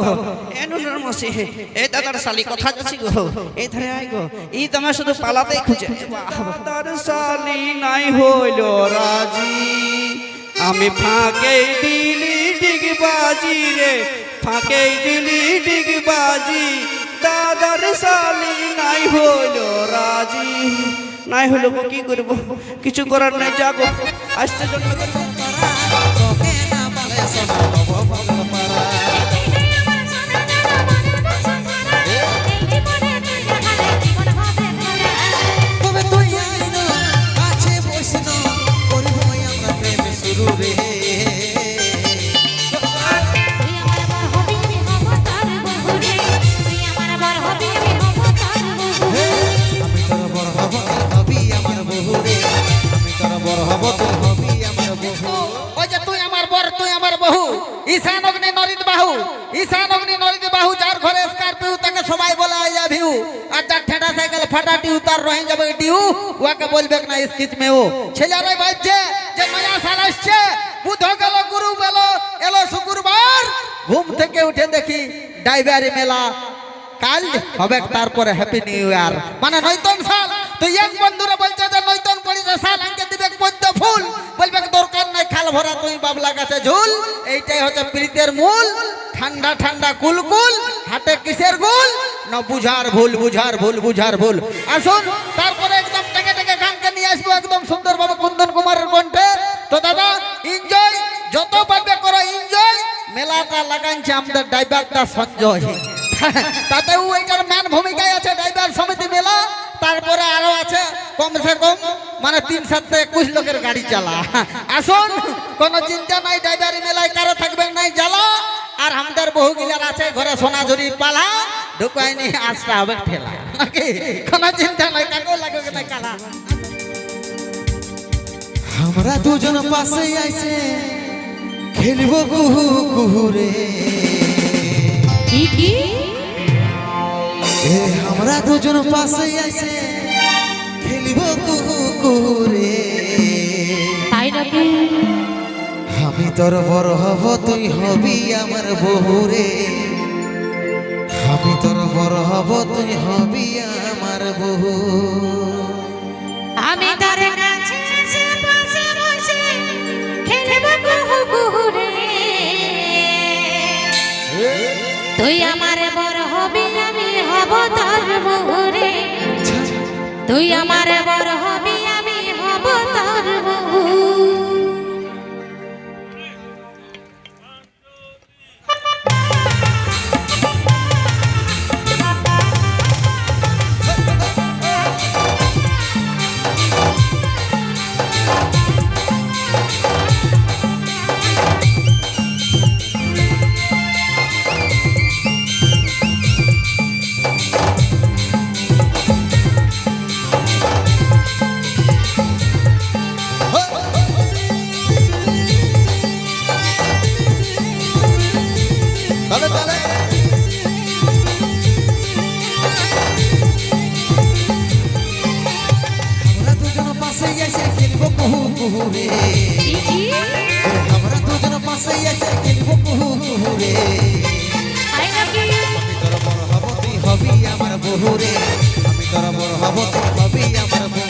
গো এ নুনুর মসি এ দাদার শালি কথা যাচ্ছি গো এই ধারে আই গো ই তোমার শুধু পালাতেই খুঁজে দাদার শালি নাই হইল রাজি আমি ফাঁকে দিলি ডিগবাজি রে ফাঁকে দিলি ডিগবাজি দাদার শালি নাই হইল রাজি নাই হইল গো কি করব কিছু করার নাই যাগো আসতে জন্য তোকে না বলে সোনা বাবা পারা তবে তুই আইনো কাছে বসনো করব আমরা প্রেম শুরু রে ঈশান অগ্নি নরিত বাহু যার ঘরে স্করপিও তাকে সবাই বলে আই লাভ ইউ আর যার ঠেডা সাইকেল ফাটা টিউ তার রয়ে যাবে টিউ ওকে বলবে না স্কিচ মে ও ছেলেরাই ভাবছে যে নয়া সাল আসছে বুধ গেল গুরু গেল এলো শুক্রবার ঘুম থেকে উঠে দেখি ডাইভারি মেলা কাল হবে তারপরে হ্যাপি নিউ ইয়ার মানে নতুন সাল তো এক বন্ধুরা বলছে যে নতুন পড়িছে সাল আঙ্কে দিবে পদ্ম ফুল বলবে দরকার নাই খাল ভরা তুই বাবলা গাছে ঝুল এইটাই হচ্ছে প্রীতের মূল ঠান্ডা ঠান্ডা কুলকুল হাতে কিসের গুল না বুঝার ভুল আসুন তারপরে একদম টেকে টেকে গানকে নিয়ে আসবো একদম সুন্দরভাবে কুন্দন কুমারের কণ্ঠে তো দাদা এনজয় যত পারবে করো এনজয় মেলাটা লাগাইছে আমাদের ড্রাইভারটা সঞ্জয় তাতেও এইটার ম্যান ভূমিকায় আছে ড্রাইভার সমিতি মেলা তারপরে আরো আছে কমসে কম মানে 3-7-21 লোকের গাড়ি চালা আসুন কোনো চিন্তা নাই ড্রাইভারি মেলায় কারো থাকবেন নাই জ্বালা আর আমাদের বহু গিলার আছে ঘরে সোনাঝুরি পালা ঢুকায়নি আসটা হবে ঠেলা নাকি কোনো চিন্তা নাই কাকেও লাগবে না কালা আমরা দুজন পাশে আইছে খেলবো কুহু কুহু রে কি আমরা দুজন পাশে আইছে খেলিব কুহু কুহু রে তাই নাকি আমি তোর বড় হব তুই হবি আমার বহু রে আমি তোর বড় হব তুই হবি আমার বহু আমি তোর কাছে পাশে বসে খেলিব কুহু কুহু রে তুই আমার বড় হবি আমি হব তোর বহু রে তুই আমার বড় হবি আমি হব তোর বহু আমরা দুজন পাশে এসে খেলবো কুহু কুহু রে আমি তোর বড় হব তুই হবি আমার বহু রে আমি তোর বড় হব তুই হবি আমার বহু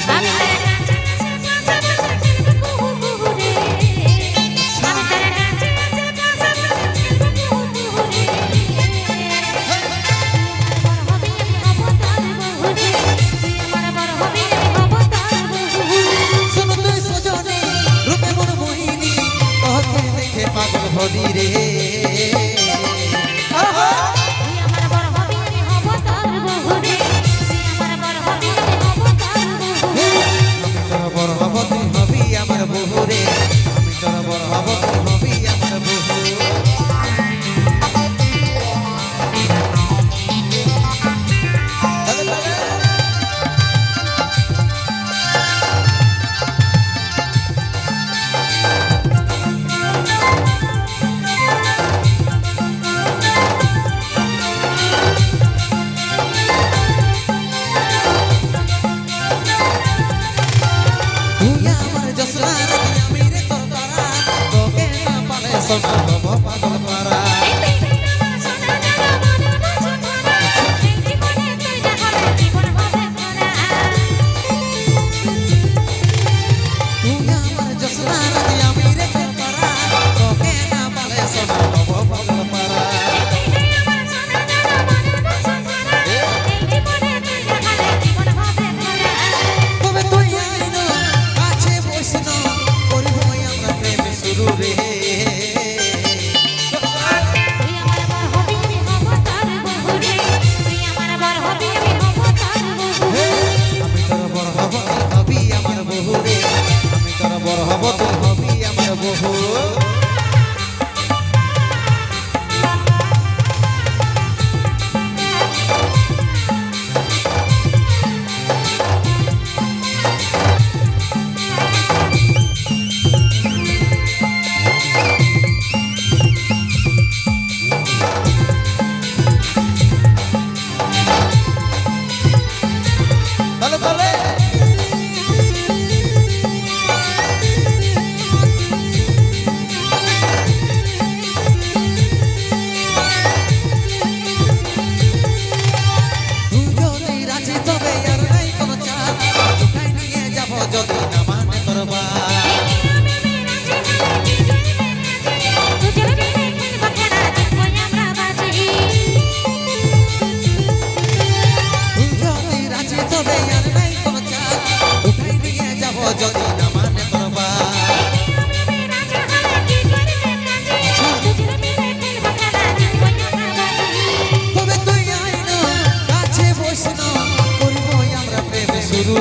পাগল হবি রে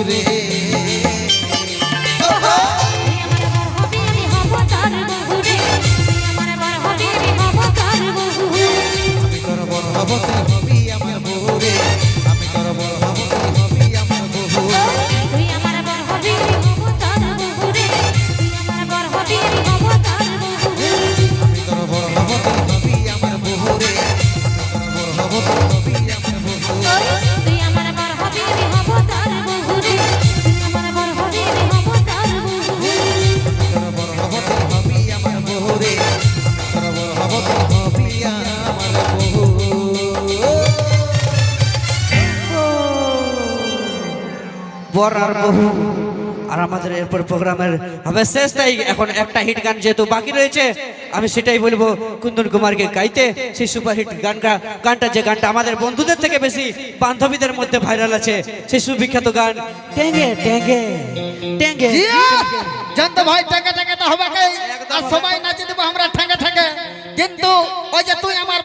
রে আমি তোর বড় হব তুই হবি আমার বউ রে আমি তোর বড় হব তুই হবি আমার বউ আমি তোর বড় হব তুই হবি আমার বউ রে আমি তোর বড় হব তুই হবি আমার বউ তোর বড় হব তুই হবি আমার বউ রে আমি তোর বড় হব তুই হবি আমার বউ বর আর বহু আর আমাদের এরপর প্রোগ্রামের হবে শেষ, তাই এখন একটা হিট গান যেহেতু বাকি রয়েছে আমি সেটাই বলবো কুন্দন কুমারকে গাইতে সেই সুপারহিট গানটা যে গানটা আমাদের বন্ধুদের থেকে বেশি বান্ধবীদের মধ্যে ভাইরাল আছে, সেই সুবিখ্যাত গান টেঙ্গে টেঙ্গে টেঙ্গে। জানতো ভাই ঠেকে ঠেকে তো হবে আর সবাই নাচে দেবো আমরা ঠেকে ঠেকে, কিন্তু ওই যে তুই আমার